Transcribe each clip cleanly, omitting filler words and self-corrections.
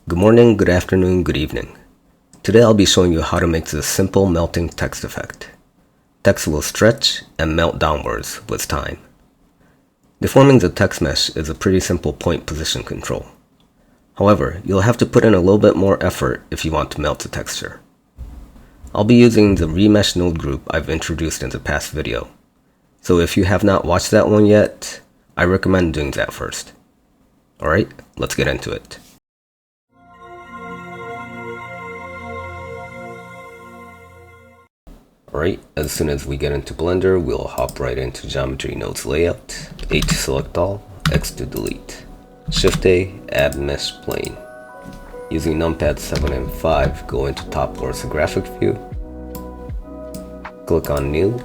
Good morning, good afternoon, good evening. Today I'll be showing you how to make this simple melting text effect. Text will stretch and melt downwards with time. Deforming the text mesh is a pretty simple point position control. However, you'll have to put in a little bit more effort if you want to melt the texture. I'll be using the remesh node group I've introduced in the past video. So if you have not watched that one yet, I recommend doing that first. Alright, let's get into it. Alright, as soon as we get into Blender, we'll hop right into Geometry Nodes Layout, A to select all, X to delete, Shift A, add mesh plane. Using numpad 7 and 5, go into top orthographic view, click on new,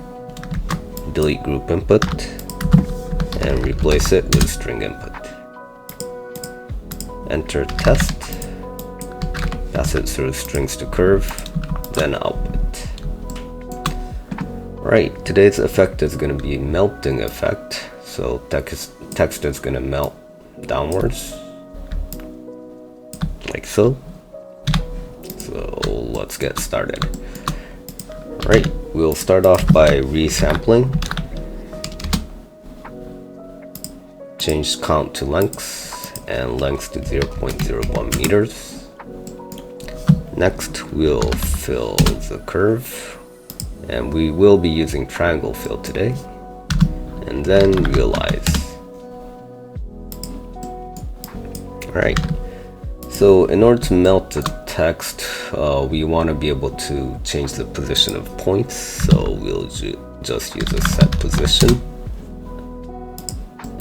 delete group input, and replace it with string input. Enter test, pass it through strings to curve, then output. Right, today's effect is going to be melting effect, so text is going to melt downwards, like so. So let's get started. Right, we'll start off by resampling. Change count to lengths and length to 0.01 meters. Next, we'll fill the curve. And we will be using triangle fill today, and then realize. Alright, so in order to melt the text, we want to be able to change the position of points, so we'll just use a set position,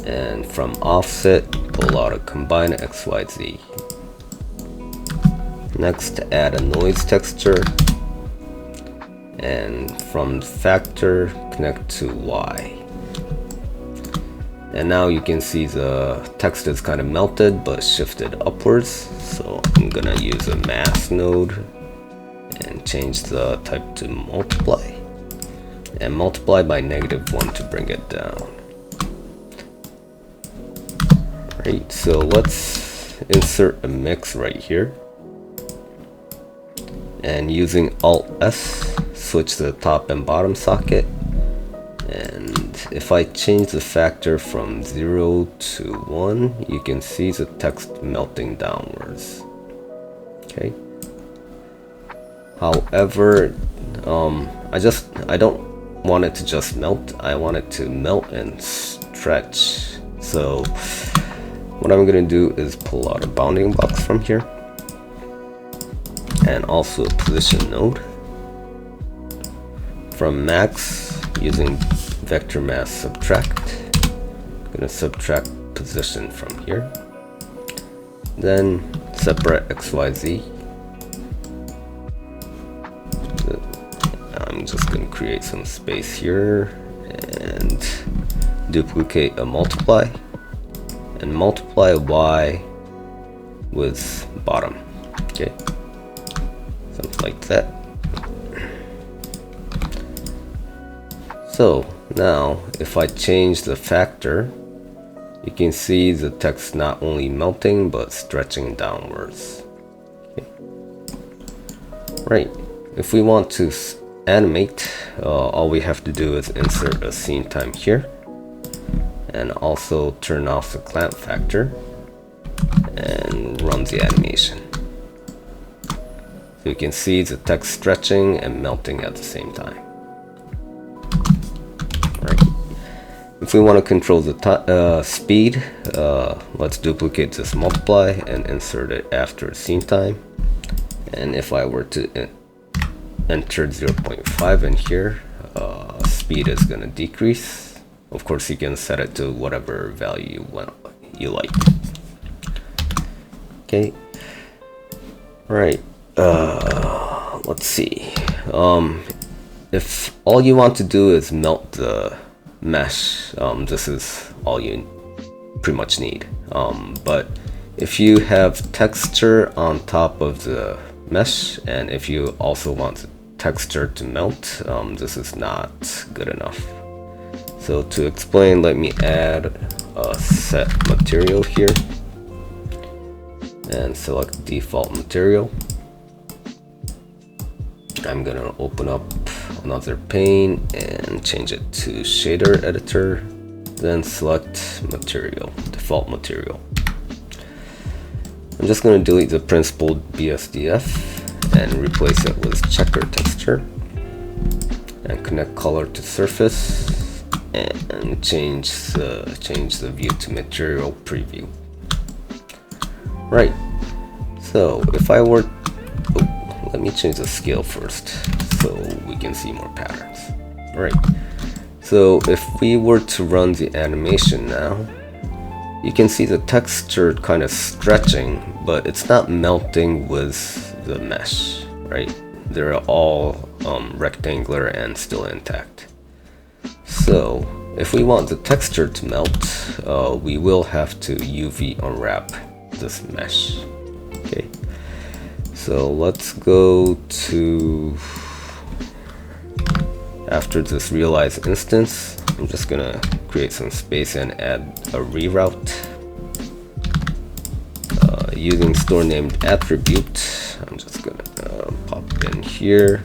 and from offset pull out a combine XYZ. Next, add a noise texture, and from factor connect to Y. And now you can see the text is kind of melted but shifted upwards, so I'm gonna use a mask node and change the type to multiply, and multiply by -1 to bring it down. Right, so let's insert a mix right here, and using Alt S, switch the top and bottom socket, and if I change the factor from 0 to 1, you can see the text melting downwards. Okay. However, I don't want it to just melt. I want it to melt and stretch. So what I'm gonna do is pull out a bounding box from here, and also a position node. From max, using vector mask subtract, I'm gonna subtract position from here, then separate XYZ. I'm just gonna create some space here and duplicate a multiply, and multiply Y with bottom. Okay, something like that. So now if I change the factor, you can see the text not only melting but stretching downwards. Okay. Right, if we want to animate, all we have to do is insert a scene time here, and also turn off the clamp factor and run the animation. So you can see the text stretching and melting at the same time. If we want to control the speed, let's duplicate this multiply and insert it after scene time. And if I were to enter 0.5 in here, speed is going to decrease. Of course, you can set it to whatever value you like. Okay. Right. Let's see. If all you want to do is melt the mesh, this is all you pretty much need. But if you have texture on top of the mesh, and if you also want the texture to melt, this is not good enough. So to explain, let me add a set material here, and select default material. I'm gonna open up another pane and change it to shader editor, then select material, default material. I'm just gonna delete the principled BSDF and replace it with checker texture, and connect color to surface, and change the view to material preview. Right, so if I were, let me change the scale first so we can see more patterns. Right, so if we were to run the animation now, you can see the texture kind of stretching, but it's not melting with the mesh, right? They're all rectangular and still intact. So if we want the texture to melt, we will have to UV unwrap this mesh. Okay, so let's go to, after this realize instance, I'm just gonna create some space and add a reroute using store named attribute. I'm just gonna pop in here,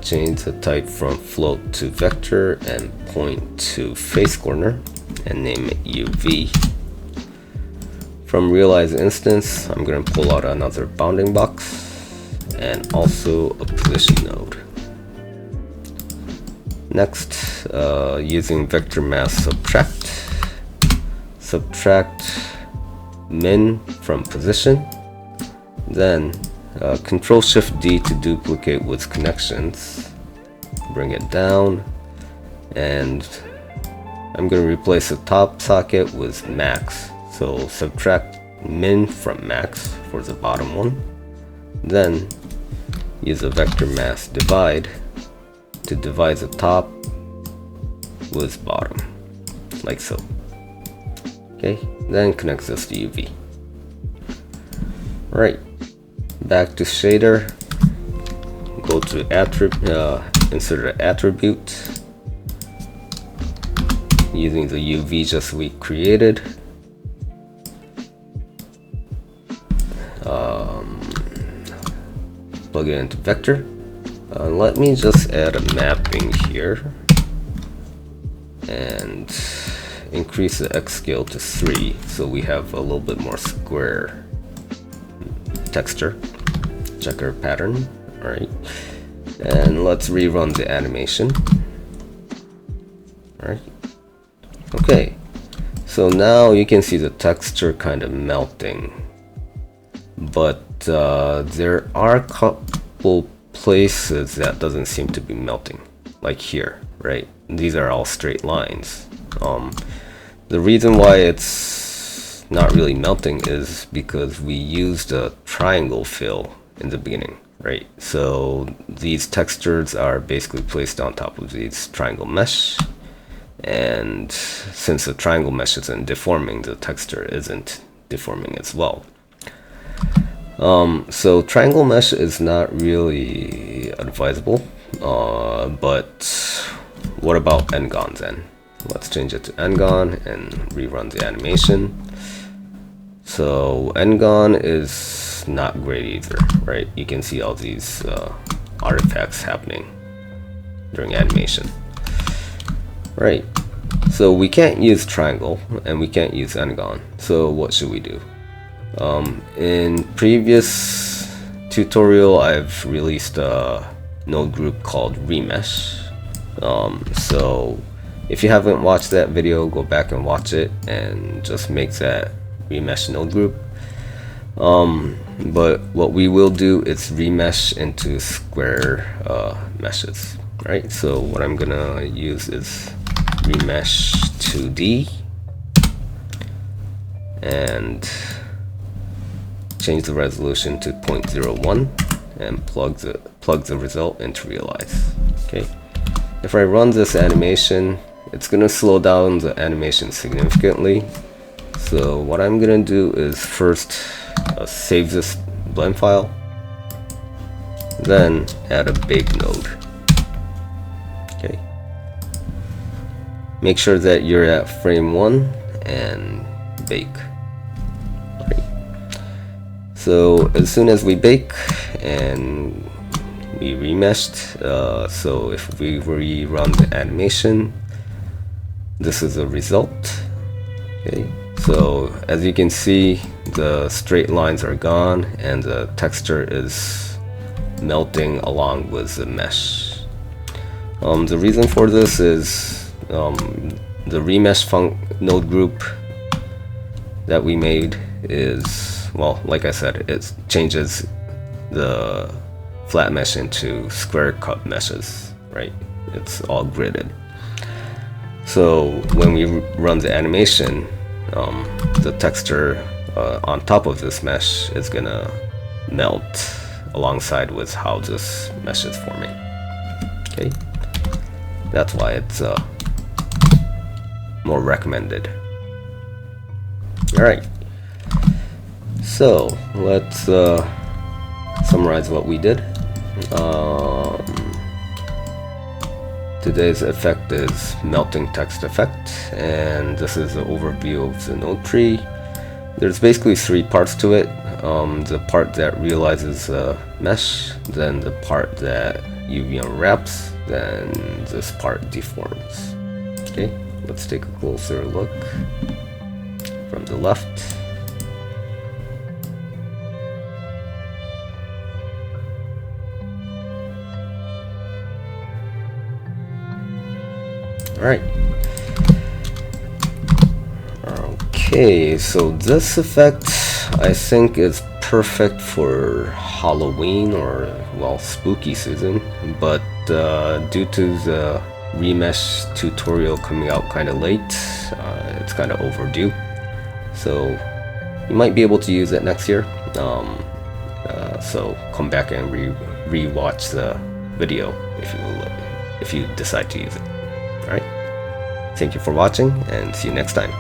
change the type from float to vector and point to face corner and name it UV. From realize instance, I'm going to pull out another bounding box and also a position node. Next, using vector mask subtract min from position, then Control Shift D to duplicate with connections, bring it down, and I'm going to replace the top socket with max. So subtract min from max for the bottom one, then use a vector mask divide to divide the top with bottom, like so. Okay, then connect this to UV. Right, back to shader, go to insert an attribute using the UV just we created. Plug it into vector. Let me just add a mapping here and increase the X scale to 3 so we have a little bit more square texture, checker pattern. Alright, and let's rerun the animation. Alright, okay, so now you can see the texture kind of melting, but there are a couple places that doesn't seem to be melting, like here, right? These are all straight lines. The reason why it's not really melting is because we used a triangle fill in the beginning, right? So these textures are basically placed on top of these triangle mesh, and since the triangle mesh isn't deforming, the texture isn't deforming as well. So triangle mesh is not really advisable, but what about Ngon then? Let's change it to Ngon and rerun the animation. So Ngon is not great either, right? You can see all these artifacts happening during animation. Right, so we can't use triangle and we can't use Ngon, so what should we do? In previous tutorial, I've released a node group called Remesh. So if you haven't watched that video, go back and watch it and just make that Remesh node group. But what we will do is remesh into square meshes, right? So what I'm gonna use is remesh 2D and change the resolution to 0.01 and plug the result into realize. Okay, if I run this animation, it's gonna slow down the animation significantly. So what I'm gonna do is first save this blend file, then add a bake node. Okay, make sure that you're at frame 1 and bake. Right. So as soon as we bake and we remeshed, so if we rerun the animation, this is the result. Okay, so as you can see, the straight lines are gone and the texture is melting along with the mesh. The reason for this is the remesh node group that we made is, well, like I said, it changes the flat mesh into square cut meshes, right? It's all gridded. So when we run the animation, the texture on top of this mesh is gonna melt alongside with how this mesh is forming. Okay, that's why it's more recommended. All right, so let's summarize what we did. Today's effect is melting text effect, and this is an overview of the node tree. There's basically three parts to it. The part that realizes mesh, then the part that UV unwraps, then this part deforms. Okay, let's take a closer look from the left. Alright. Okay, so this effect I think is perfect for Halloween or, well, spooky season, but due to the remesh tutorial coming out kind of late, it's kind of overdue. So you might be able to use it next year. So come back and re-watch the video if you decide to use it. Alright, thank you for watching and see you next time.